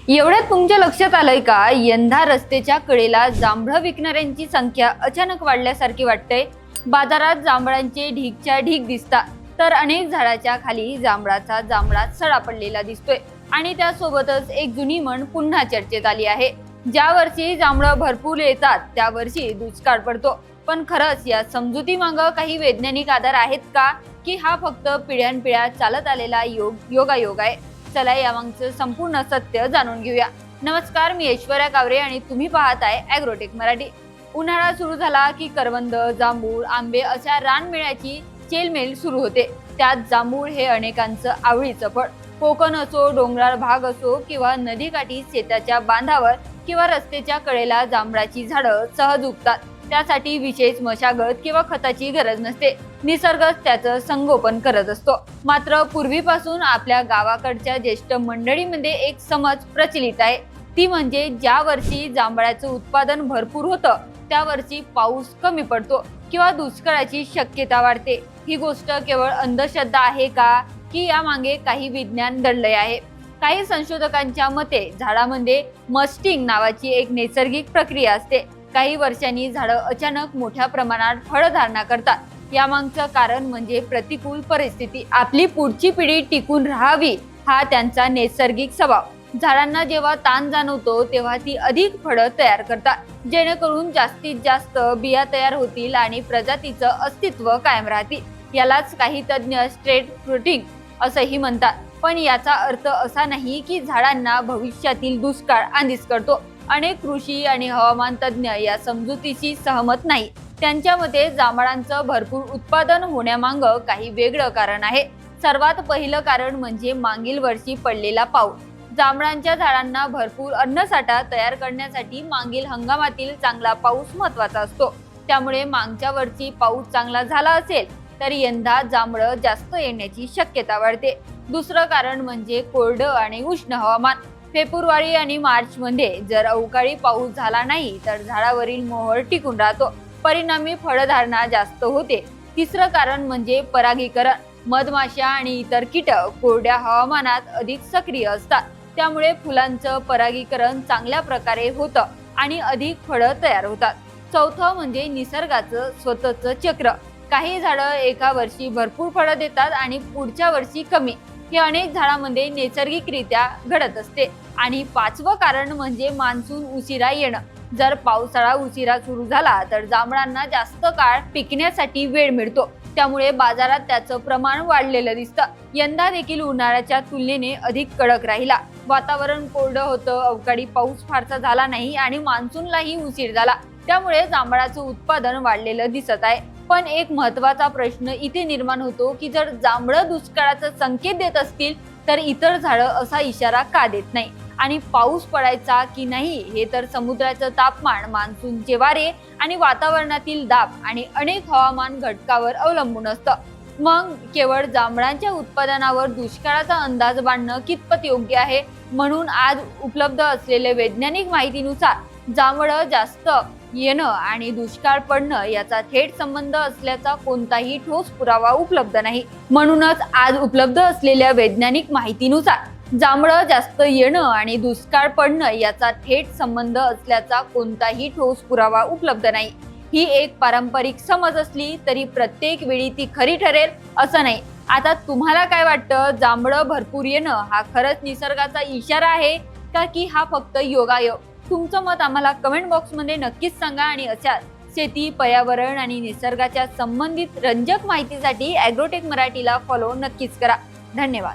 एवढ्यात तुमच्या लक्षात आलंय का, यंदा रस्त्याच्या कडेला जांभळं विकणाऱ्यांची संख्या अचानक वाढल्यासारखी वाटते। बाजारात जांभळांचे ढीगच्या ढीग दिसतात, तर अनेक झाडाच्या खाली जांभळाचा जांभळा सडा पडलेला दिसतोय। आणि त्यासोबतच एक जुनी म्हण पुन्हा चर्चेत आली आहे, ज्या वर्षी जांभळं भरपूर येतात त्या वर्षी दुष्काळ पडतो। पण खरंच या समजुतीमागे काही वैज्ञानिक आधार आहेत का, की हा फक्त पिढ्यानपिढ्या चालत आलेला योगायोग आहे? चला यामागचं संपूर्ण सत्य जाणून घेऊया। नमस्कार, मी ऐश्वर्या कावरे आणि तुम्ही पाहताय ॲग्रोटेक मराठी। उन्हाळा सुरू झाला की करवंद, जांभूळ, आंबे अशा रानमेळ्याची चेलमेल सुरू होते। त्यात जांभूळ हे अनेकांचं आवडीचं फळ। कोकण असो, डोंगराळ भाग असो किंवा नदीकाठी शेताच्या बांधावर किंवा रस्त्याच्या कडेला जांभळाची झाडं सहज उगतात। त्यासाठी विशेष मशागत किंवा खताची गरज नसते, निसर्गच त्याचं संगोपन करत असतो। मात्र पूर्वीपासून आपल्या गावाकडच्या ज्येष्ठ मंडळीमध्ये एक समज प्रचलित आहे, ती म्हणजे ज्या वर्षी जांभळाचं उत्पादन भरपूर होतं त्या वर्षी पाऊस कमी पडतो किंवा दुष्काळाची शक्यता वाढते। ही गोष्ट केवळ अंधश्रद्धा आहे का, की यामागे काही विज्ञान दडलंय आहे? काही संशोधकांच्या मते झाडामध्ये मस्टिंग नावाची एक नैसर्गिक प्रक्रिया असते। काही वर्षांनी झाडं अचानक मोठ्या प्रमाणात फळधारणा करतात। यामागचं कारण म्हणजे प्रतिकूल परिस्थिती। आपली पुढची पिढी टिकून राहावी हा त्यांचा नैसर्गिक स्वभाव। झाडांना जेव्हा ताण जाणवतो तेव्हा ती अधिक फळं तयार करतात, जेणेकरून जास्तीत जास्त बिया तयार होतील आणि प्रजातीचं अस्तित्व कायम राहतील। यालाच काही तज्ज्ञ स्ट्रेट फ्रुटिंग असंही म्हणतात। पण याचा अर्थ असा नाही की झाडांना भविष्यातील दुष्काळ आधीच कळतो। अनेक कृषी आणि हवामान तज्ज्ञ या समजुतीशी सहमत नाही। त्यांच्या मते जांभळांचं भरपूर उत्पादन होण्यामागं काही वेगळं कारण आहे। सर्वात पहिलं कारण म्हणजे मागील वर्षी पडलेला पाऊस। जांभळांच्या झाडांना भरपूर अन्नसाठा तयार करण्यासाठी मागील हंगामातील चांगला पाऊस महत्त्वाचा असतो। त्यामुळे मागच्या वर्षी पाऊस चांगला झाला असेल तर यंदा जांभळं जास्त येण्याची शक्यता वाढते। दुसरं कारण म्हणजे कोरडं आणि उष्ण हवामान। फेब्रुवारी आणि मार्च मध्ये जर अवकाळी पाऊस झाला नाही तर झाडावरील मोहर टिकून राहतो, परिणामी फळधारणा जास्त होते। तिसरं कारण म्हणजे परागीकरण। मधमाशा आणि इतर कीटक कोरड्या हवामानात अधिक सक्रिय असतात, त्यामुळे फुलांचं परागीकरण चांगल्या प्रकारे होतं आणि अधिक फळं तयार होतात। चौथं म्हणजे निसर्गाचं स्वतःचं चक्र। काही झाडं एका वर्षी भरपूर फळं देतात आणि पुढच्या वर्षी कमी, हे अनेक झाडांमध्ये नैसर्गिकरित्या घडत असते। आणि पाचवं कारण म्हणजे मान्सून उशिरा येणं। जर पावसाळा उशिरा सुरू झाला तर जांभळांना जास्त काळ पिकण्यासाठी वेळ मिळतो, त्यामुळे बाजारात त्याचं प्रमाण वाढलेलं दिसतं। यंदा देखील उन्हाळ्याच्या तुलनेने अधिक कडक राहिला। वातावरण कोरडं होतं, अवकाळी पाऊस फारसा झाला नाही आणि मान्सूनलाही उशीर झाला, त्यामुळे जांभळाचं उत्पादन वाढलेलं दिसत आहे। पण एक महत्त्वाचा प्रश्न इथे निर्माण होतो की जर जांभळं दुष्काळाचा संकेत देत असतील तर इतर झाडं असा इशारा का देत नाही? आणि पाऊस पडायचा की नाही हे तर समुद्राचं तापमान, मान्सूनचे वारे आणि वातावरणातील दाब आणि अनेक हवामान घटकावर अवलंबून असतं। मग केवळ जांभळांच्या उत्पादनावर दुष्काळाचा अंदाज बांधणं कितपत योग्य आहे? म्हणून आज उपलब्ध असलेल्या वैज्ञानिक माहितीनुसार जांभळं जास्त येणं आणि दुष्काळ पडणं याचा थेट संबंध असल्याचा कोणताही ठोस पुरावा उपलब्ध नाही। म्हणूनच आज उपलब्ध असलेल्या वैज्ञानिक माहितीनुसार जांभळं जास्त येणं आणि दुष्काळ पडणं याचा थेट संबंध असल्याचा कोणताही ठोस पुरावा उपलब्ध नाही। ही एक पारंपरिक समज असली तरी प्रत्येक वेळी ती खरी ठरेल असं नाही। आता तुम्हाला काय वाटतं? जांभळं भरपूर येणं हा खरंच निसर्गाचा इशारा आहे का, की हा फक्त योगायोग? तुमचं मत आम्हाला कमेंट बॉक्समध्ये नक्कीच सांगा आणि अशाच शेती, पर्यावरण आणि निसर्गाच्या संबंधित रंजक माहितीसाठी ॲग्रोटेक मराठीला फॉलो नक्कीच करा। धन्यवाद।